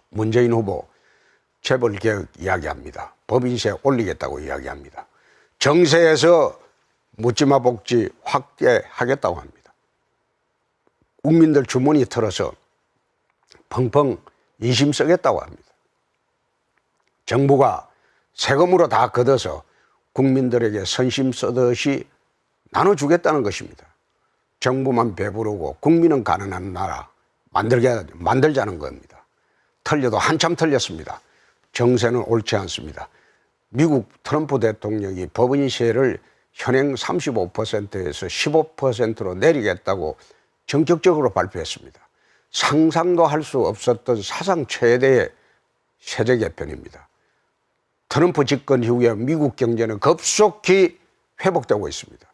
문재인 후보 재벌개혁 이야기합니다. 법인세 올리겠다고 이야기합니다. 정세에서 묻지마 복지 확대하겠다고 합니다. 국민들 주머니 털어서 펑펑 인심 쓰겠다고 합니다. 정부가 세금으로 다 걷어서 국민들에게 선심 쓰듯이 나눠주겠다는 것입니다. 정부만 배부르고 국민은 가난한 나라 만들자는 겁니다. 틀려도 한참 틀렸습니다. 정세는 옳지 않습니다. 미국 트럼프 대통령이 법인세를 현행 35%에서 15%로 내리겠다고 전격적으로 발표했습니다. 상상도 할 수 없었던 사상 최대의 세제 개편입니다. 트럼프 집권 이후에 미국 경제는 급속히 회복되고 있습니다.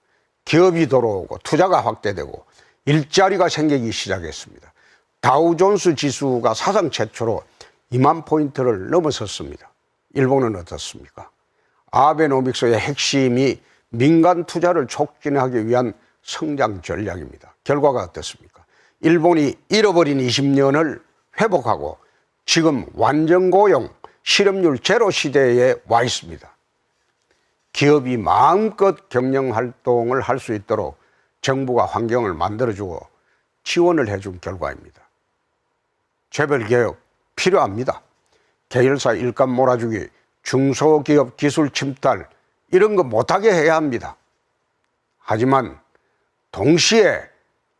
기업이 들어오고 투자가 확대되고 일자리가 생기기 시작했습니다. 다우존스 지수가 사상 최초로 2만 포인트를 넘어섰습니다. 일본은 어떻습니까? 아베노믹스의 핵심이 민간 투자를 촉진하기 위한 성장 전략입니다. 결과가 어떻습니까? 일본이 잃어버린 20년을 회복하고 지금 완전 고용, 실업률 제로 시대에 와 있습니다. 기업이 마음껏 경영활동을 할 수 있도록 정부가 환경을 만들어주고 지원을 해준 결과입니다. 재벌개혁 필요합니다. 계열사 일감 몰아주기, 중소기업 기술 침탈 이런 거 못하게 해야 합니다. 하지만 동시에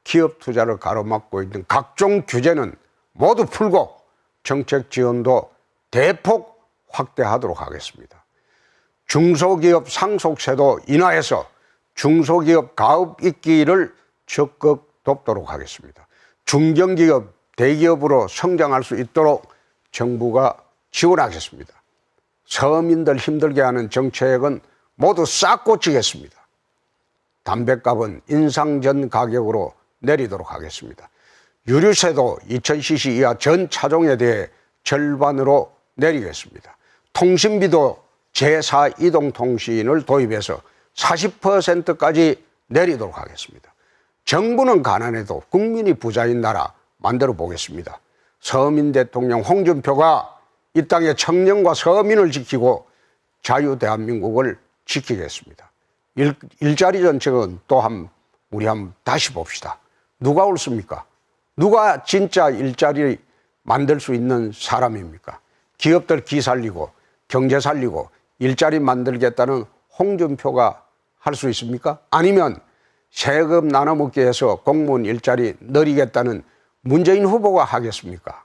기업 투자를 가로막고 있는 각종 규제는 모두 풀고 정책 지원도 대폭 확대하도록 하겠습니다. 중소기업 상속세도 인하해서 중소기업 가업 잇기를 적극 돕도록 하겠습니다. 중견기업, 대기업으로 성장할 수 있도록 정부가 지원하겠습니다. 서민들 힘들게 하는 정책은 모두 싹 고치겠습니다. 담뱃값은 인상 전 가격으로 내리도록 하겠습니다. 유류세도 2000cc 이하 전 차종에 대해 절반으로 내리겠습니다. 통신비도 제4 이동통신을 도입해서 40%까지 내리도록 하겠습니다. 정부는 가난해도 국민이 부자인 나라 만들어 보겠습니다. 서민 대통령 홍준표가 이 땅의 청년과 서민을 지키고 자유 대한민국을 지키겠습니다. 일자리 정책은 우리 한번 다시 봅시다. 누가 옳습니까? 누가 진짜 일자리 만들 수 있는 사람입니까? 기업들 기 살리고 경제 살리고 일자리 만들겠다는 홍준표가 할 수 있습니까? 아니면 세금 나눠먹기 해서 공무원 일자리 늘리겠다는 문재인 후보가 하겠습니까?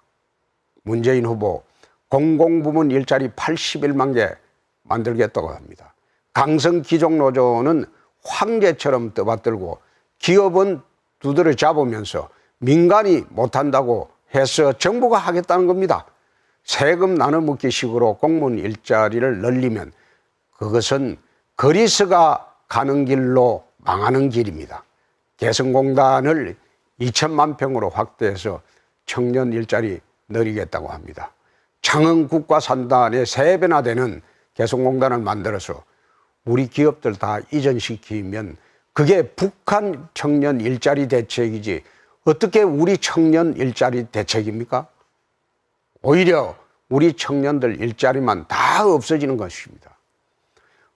문재인 후보 공공부문 일자리 81만 개 만들겠다고 합니다. 강성 기종노조는 황제처럼 떠받들고 기업은 두드려 잡으면서 민간이 못한다고 해서 정부가 하겠다는 겁니다. 세금 나눠먹기 식으로 공무원 일자리를 늘리면 그것은 그리스가 가는 길로 망하는 길입니다. 개성공단을 2천만 평으로 확대해서 청년 일자리 늘리겠다고 합니다. 창원 국가산단의 3배나 되는 개성공단을 만들어서 우리 기업들 다 이전시키면 그게 북한 청년 일자리 대책이지 어떻게 우리 청년 일자리 대책입니까? 오히려 우리 청년들 일자리만 다 없어지는 것입니다.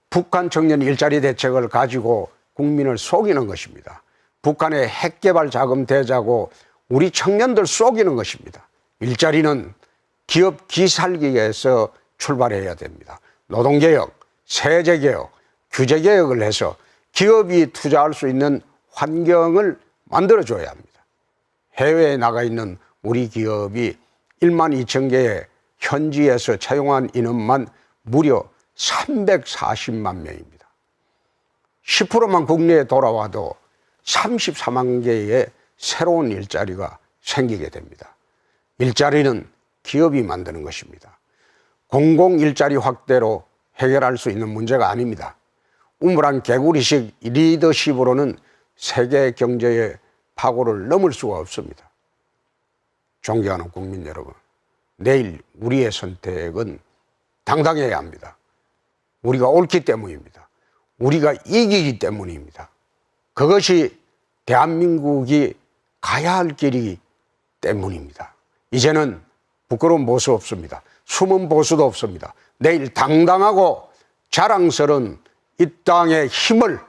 북한 청년 일자리 대책을 가지고 국민을 속이는 것입니다. 북한의 핵개발 자금 대자고 우리 청년들 속이는 것입니다. 일자리는 기업 기살기에서 출발해야 됩니다. 노동개혁, 세제개혁, 규제개혁을 해서 기업이 투자할 수 있는 환경을 만들어줘야 합니다. 해외에 나가 있는 우리 기업이 1만 2천 개의 현지에서 채용한 인원만 무려 340만 명입니다. 10%만 국내에 돌아와도 34만 개의 새로운 일자리가 생기게 됩니다. 일자리는 기업이 만드는 것입니다. 공공 일자리 확대로 해결할 수 있는 문제가 아닙니다. 우물한 개구리식 리더십으로는 세계 경제의 파고를 넘을 수가 없습니다. 존경하는 국민 여러분, 내일 우리의 선택은 당당해야 합니다. 우리가 옳기 때문입니다. 우리가 이기기 때문입니다. 그것이 대한민국이 가야 할 길이기 때문입니다. 이제는 부끄러운 보수 없습니다. 숨은 보수도 없습니다. 내일 당당하고 자랑스러운 이 땅의 힘을,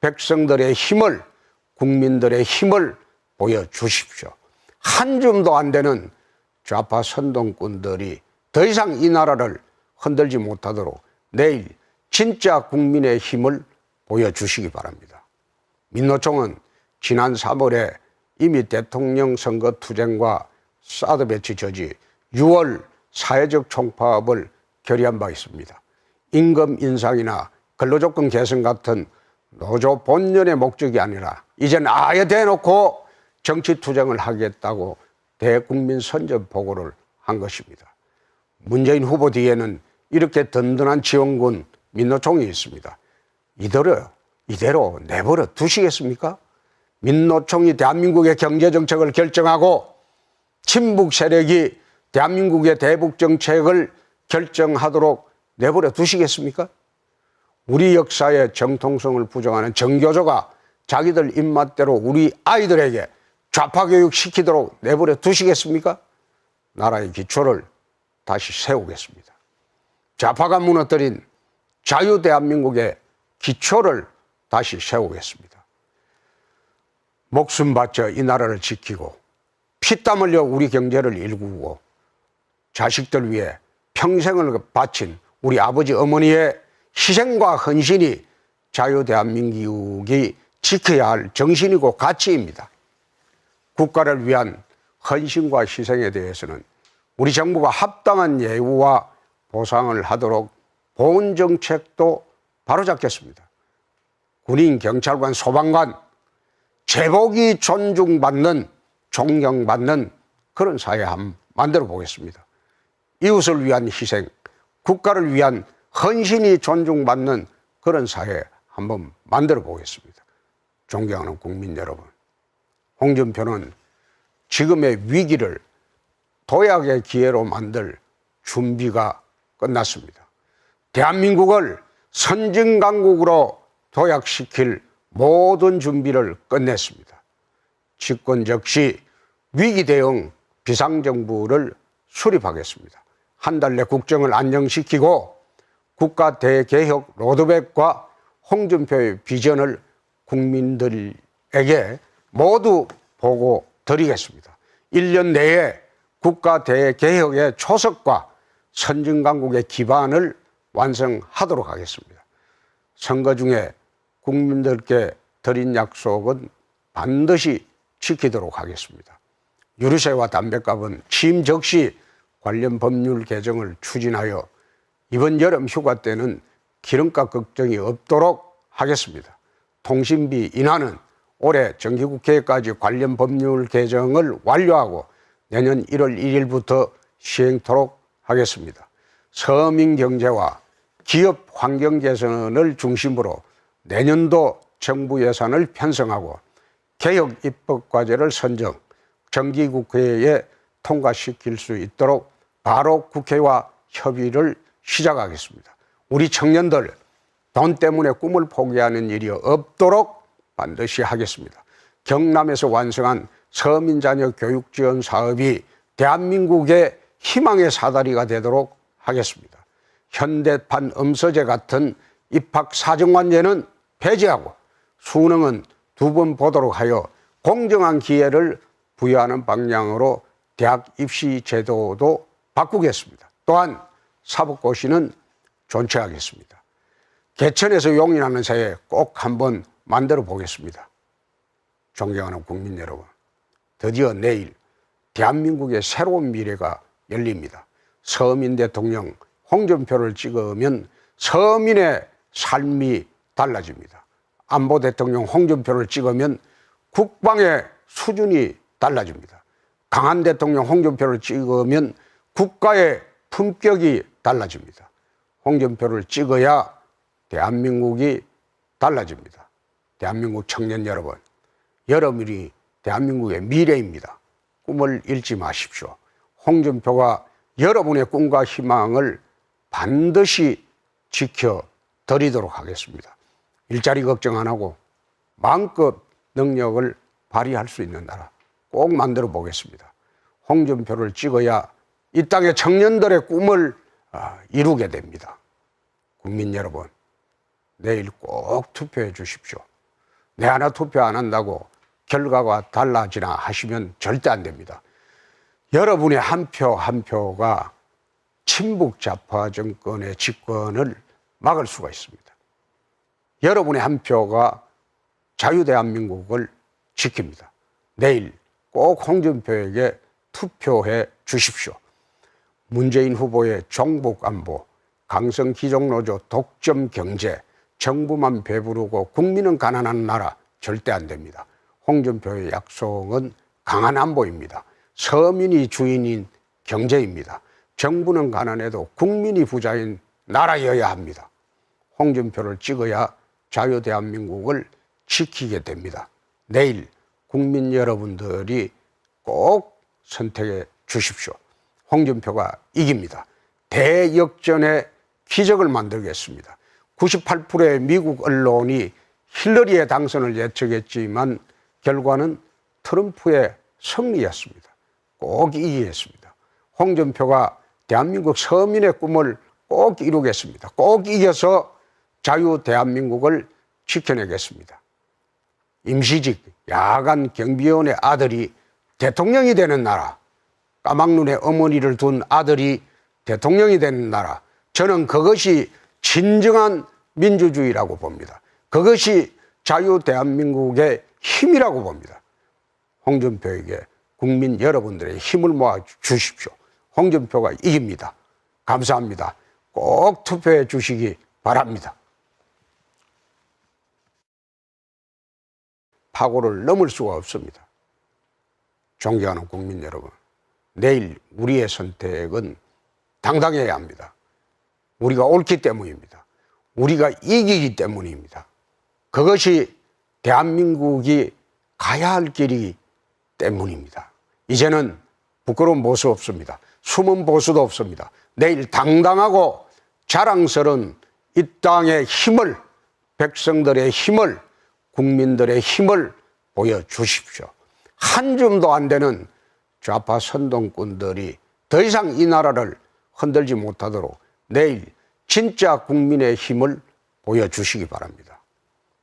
백성들의 힘을, 국민들의 힘을 보여주십시오. 한 줌도 안 되는 좌파 선동꾼들이 더 이상 이 나라를 흔들지 못하도록 내일 진짜 국민의 힘을 보여주시기 바랍니다. 민노총은 지난 3월에 이미 대통령 선거 투쟁과 사드 배치 저지, 6월 사회적 총파업을 결의한 바 있습니다. 임금 인상이나 근로조건 개선 같은 노조 본연의 목적이 아니라 이젠 아예 대놓고 정치 투쟁을 하겠다고 대국민 선전 보고를 한 것입니다. 문재인 후보 뒤에는 이렇게 든든한 지원군 민노총이 있습니다. 이대로 내버려 두시겠습니까? 민노총이 대한민국의 경제정책을 결정하고 친북 세력이 대한민국의 대북정책을 결정하도록 내버려 두시겠습니까? 우리 역사의 정통성을 부정하는 정교조가 자기들 입맛대로 우리 아이들에게 좌파교육 시키도록 내버려 두시겠습니까? 나라의 기초를 다시 세우겠습니다. 좌파가 무너뜨린 자유대한민국의 기초를 다시 세우겠습니다. 목숨 바쳐 이 나라를 지키고 피땀 흘려 우리 경제를 일구고 자식들 위해 평생을 바친 우리 아버지 어머니의 희생과 헌신이 자유대한민국이 지켜야 할 정신이고 가치입니다. 국가를 위한 헌신과 희생에 대해서는 우리 정부가 합당한 예우와 보상을 하도록 보훈 정책도 바로잡겠습니다. 군인, 경찰관, 소방관, 제복이 존중받는, 존경받는 그런 사회 한번 만들어 보겠습니다. 이웃을 위한 희생, 국가를 위한 헌신이 존중받는 그런 사회 한번 만들어 보겠습니다. 존경하는 국민 여러분, 홍준표는 지금의 위기를 도약의 기회로 만들 준비가 끝났습니다. 대한민국을 선진강국으로 도약시킬 모든 준비를 끝냈습니다. 집권 적시 위기 대응 비상정부를 수립하겠습니다. 한 달 내 국정을 안정시키고 국가 대개혁 로드맵과 홍준표의 비전을 국민들에게 모두 보고 드리겠습니다. 1년 내에 국가 대개혁의 초석과 선진강국의 기반을 완성하도록 하겠습니다. 선거 중에 국민들께 드린 약속은 반드시 지키도록 하겠습니다. 유류세와 담뱃값은 취임 적시 관련 법률 개정을 추진하여 이번 여름 휴가 때는 기름값 걱정이 없도록 하겠습니다. 통신비 인하는 올해 정기국회까지 관련 법률 개정을 완료하고 내년 1월 1일부터 시행토록 하겠습니다. 서민 경제와 기업 환경 개선을 중심으로 내년도 정부 예산을 편성하고 개혁 입법 과제를 선정, 정기국회에 통과시킬 수 있도록 바로 국회와 협의를 시작하겠습니다. 우리 청년들 돈 때문에 꿈을 포기하는 일이 없도록 반드시 하겠습니다. 경남에서 완성한 서민자녀 교육지원 사업이 대한민국의 희망의 사다리가 되도록 하겠습니다. 현대판 음서제 같은 입학사정관제는 폐지하고 수능은 2번 보도록 하여 공정한 기회를 부여하는 방향으로 대학 입시 제도도 바꾸겠습니다. 또한 사법고시는 존치하겠습니다. 개천에서 용이 나는 새해 꼭 한번 만들어 보겠습니다. 존경하는 국민 여러분, 드디어 내일 대한민국의 새로운 미래가 열립니다. 서민 대통령 홍준표를 찍으면 서민의 삶이 달라집니다. 안보 대통령 홍준표를 찍으면 국방의 수준이 달라집니다. 강한 대통령 홍준표를 찍으면 국가의 품격이 달라집니다. 홍준표를 찍어야 대한민국이 달라집니다. 대한민국 청년 여러분, 여러분이 대한민국의 미래입니다. 꿈을 잃지 마십시오. 홍준표가 여러분의 꿈과 희망을 반드시 지켜드리도록 하겠습니다. 일자리 걱정 안 하고 마음껏 능력을 발휘할 수 있는 나라 꼭 만들어 보겠습니다. 홍준표를 찍어야 이 땅의 청년들의 꿈을 이루게 됩니다. 국민 여러분, 내일 꼭 투표해 주십시오. 내 하나 투표 안 한다고 결과가 달라지나 하시면 절대 안 됩니다. 여러분의 한 표 한 표가 친북 좌파 정권의 집권을 막을 수가 있습니다. 여러분의 한 표가 자유대한민국을 지킵니다. 내일 꼭 홍준표에게 투표해 주십시오. 문재인 후보의 종북안보, 강성 기종노조 독점 경제, 정부만 배부르고 국민은 가난한 나라 절대 안 됩니다. 홍준표의 약속은 강한 안보입니다. 서민이 주인인 경제입니다. 정부는 가난해도 국민이 부자인 나라여야 합니다. 홍준표를 찍어야 자유대한민국을 지키게 됩니다. 내일 국민 여러분들이 꼭 선택해 주십시오. 홍준표가 이깁니다. 대역전의 기적을 만들겠습니다. 98%의 미국 언론이 힐러리의 당선을 예측했지만 결과는 트럼프의 승리였습니다. 꼭 이기겠습니다. 홍준표가 대한민국 서민의 꿈을 꼭 이루겠습니다. 꼭 이겨서 자유 대한민국을 지켜내겠습니다. 임시직 야간 경비원의 아들이 대통령이 되는 나라, 까막눈의 어머니를 둔 아들이 대통령이 되는 나라, 저는 그것이 진정한 민주주의라고 봅니다. 그것이 자유 대한민국의 힘이라고 봅니다. 홍준표에게 국민 여러분들의 힘을 모아 주십시오. 홍준표가 이깁니다. 감사합니다. 꼭 투표해 주시기 바랍니다. 파고를 넘을 수가 없습니다. 존경하는 국민 여러분, 내일 우리의 선택은 당당해야 합니다. 우리가 옳기 때문입니다. 우리가 이기기 때문입니다. 그것이 대한민국이 가야 할 길이기 때문입니다. 이제는 부끄러운 보수 없습니다. 숨은 보수도 없습니다. 내일 당당하고 자랑스러운 이 땅의 힘을, 백성들의 힘을, 국민들의 힘을 보여주십시오. 한 줌도 안 되는 좌파 선동꾼들이 더 이상 이 나라를 흔들지 못하도록 내일 진짜 국민의 힘을 보여주시기 바랍니다.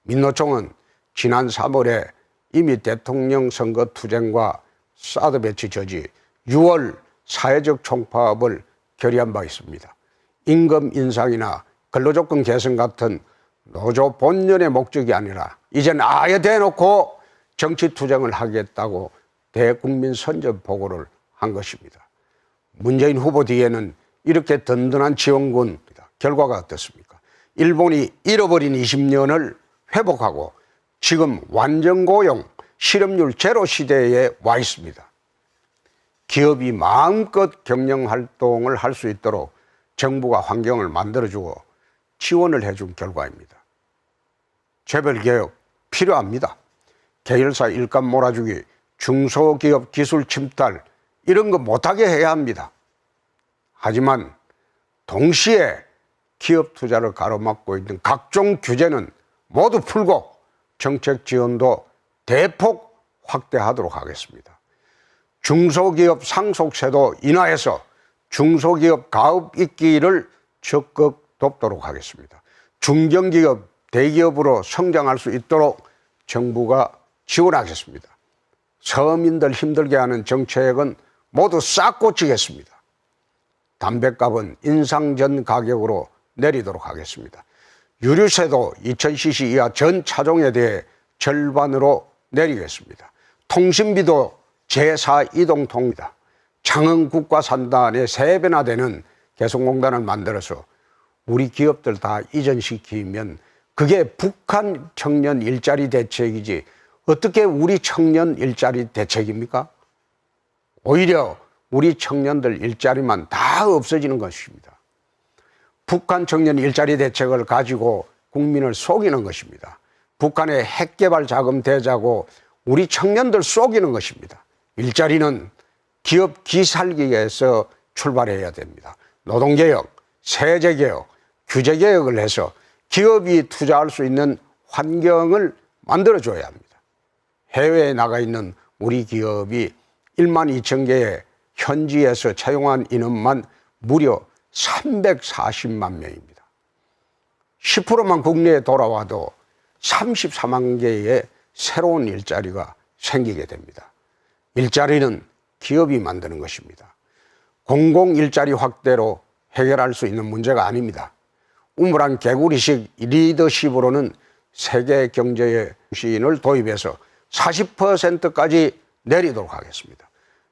민노총은 지난 3월에 이미 대통령 선거 투쟁과 사드 배치 저지, 6월 사회적 총파업을 결의한 바 있습니다. 임금 인상이나 근로조건 개선 같은 노조 본연의 목적이 아니라 이젠 아예 대놓고 정치 투쟁을 하겠다고 대국민 선전보고를 한 것입니다. 문재인 후보 뒤에는 이렇게 든든한 지원군입니다. 결과가 어떻습니까? 일본이 잃어버린 20년을 회복하고 지금 완전 고용, 실업률 제로 시대에 와 있습니다. 기업이 마음껏 경영활동을 할 수 있도록 정부가 환경을 만들어주고 지원을 해준 결과입니다. 재벌개혁 필요합니다. 계열사 일감 몰아주기, 중소기업 기술 침탈 이런 거 못하게 해야 합니다. 하지만 동시에 기업 투자를 가로막고 있는 각종 규제는 모두 풀고 정책 지원도 대폭 확대하도록 하겠습니다. 중소기업 상속세도 인하해서 중소기업 가업 잇기를 적극 돕도록 하겠습니다. 중견기업, 대기업으로 성장할 수 있도록 정부가 지원하겠습니다. 서민들 힘들게 하는 정책은 모두 싹 고치겠습니다. 담뱃값은 인상 전 가격으로 내리도록 하겠습니다. 유류세도 2000cc 이하 전 차종에 대해 절반으로 내리겠습니다. 통신비도 제4 이동통입니다. 장흥 국가산단의 3배나 되는 개성공단을 만들어서 우리 기업들 다 이전시키면 그게 북한 청년 일자리 대책이지 어떻게 우리 청년 일자리 대책입니까? 오히려 우리 청년들 일자리만 다 없어지는 것입니다. 북한 청년 일자리 대책을 가지고 국민을 속이는 것입니다. 북한의 핵개발 자금 대자고 우리 청년들 속이는 것입니다. 일자리는 기업 기살기에서 출발해야 됩니다. 노동개혁, 세제개혁, 규제개혁을 해서 기업이 투자할 수 있는 환경을 만들어줘야 합니다. 해외에 나가 있는 우리 기업이 1만 2천 개의 현지에서 채용한 인원만 무려 340만 명입니다. 10%만 국내에 돌아와도 34만 개의 새로운 일자리가 생기게 됩니다. 일자리는 기업이 만드는 것입니다. 공공 일자리 확대로 해결할 수 있는 문제가 아닙니다. 우물안 개구리식 리더십으로는 세계 경제의 신을 도입해서 40%까지 내리도록 하겠습니다.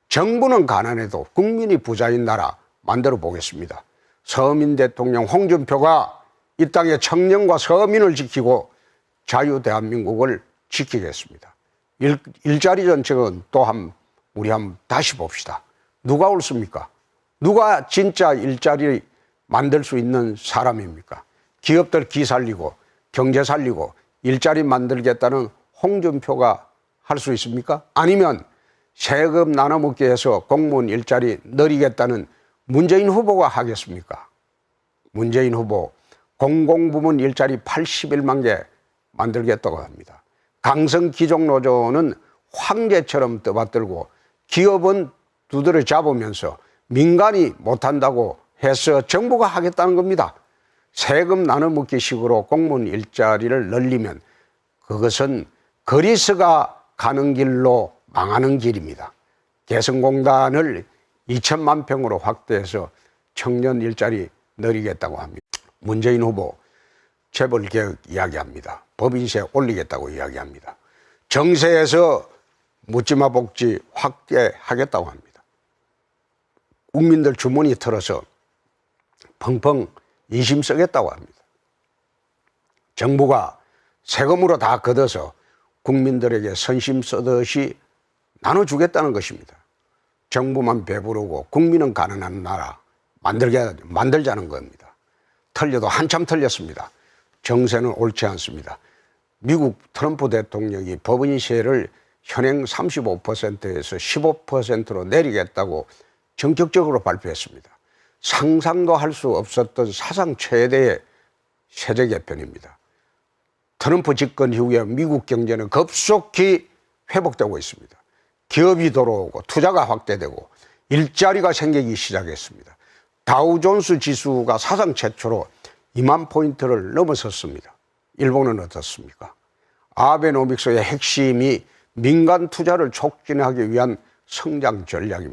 정부는 가난해도 국민이 부자인 나라 만들어 보겠습니다. 서민 대통령 홍준표가 이 땅의 청년과 서민을 지키고 자유 대한민국을 지키겠습니다. 일자리 정책은 우리 한번 다시 봅시다. 누가 옳습니까? 누가 진짜 일자리 만들 수 있는 사람입니까? 기업들 기 살리고 경제 살리고 일자리 만들겠다는 홍준표가 할 수 있습니까? 아니면 세금 나눠먹기 해서 공무원 일자리 늘리겠다는 문재인 후보가 하겠습니까? 문재인 후보 공공부문 일자리 81만 개 만들겠다고 합니다. 강성 기종노조는 황제처럼 떠받들고 기업은 두드려 잡으면서 민간이 못한다고 해서 정부가 하겠다는 겁니다. 세금 나눠먹기 식으로 공무원 일자리를 늘리면 그것은 그리스가 가는 길로 망하는 길입니다. 개성공단을 2천만 평으로 확대해서 청년 일자리 늘리겠다고 합니다. 문재인 후보 재벌개혁 이야기합니다. 법인세 올리겠다고 이야기합니다. 정세에서 묻지마 복지 확대하겠다고 합니다. 국민들 주머니 털어서 펑펑 인심 쓰겠다고 합니다. 정부가 세금으로 다 걷어서 국민들에게 선심 쓰듯이 나눠주겠다는 것입니다. 정부만 배부르고 국민은 가난한 나라 만들자는 겁니다. 틀려도 한참 틀렸습니다. 정세는 옳지 않습니다. 미국 트럼프 대통령이 법인세를 현행 35%에서 15%로 내리겠다고 전격적으로 발표했습니다. 상상도 할 수 없었던 사상 최대의 세제 개편입니다. 트럼프 집권 이후에 미국 경제는 급속히 회복되고 있습니다. 기업이 들어오고 투자가 확대되고 일자리가 생기기 시작했습니다. 다우존스 지수가 사상 최초로 2만 포인트를 넘어섰습니다. 일본은 어떻습니까? 아베노믹스의 핵심이 민간 투자를 촉진하기 위한 성장 전략입니다.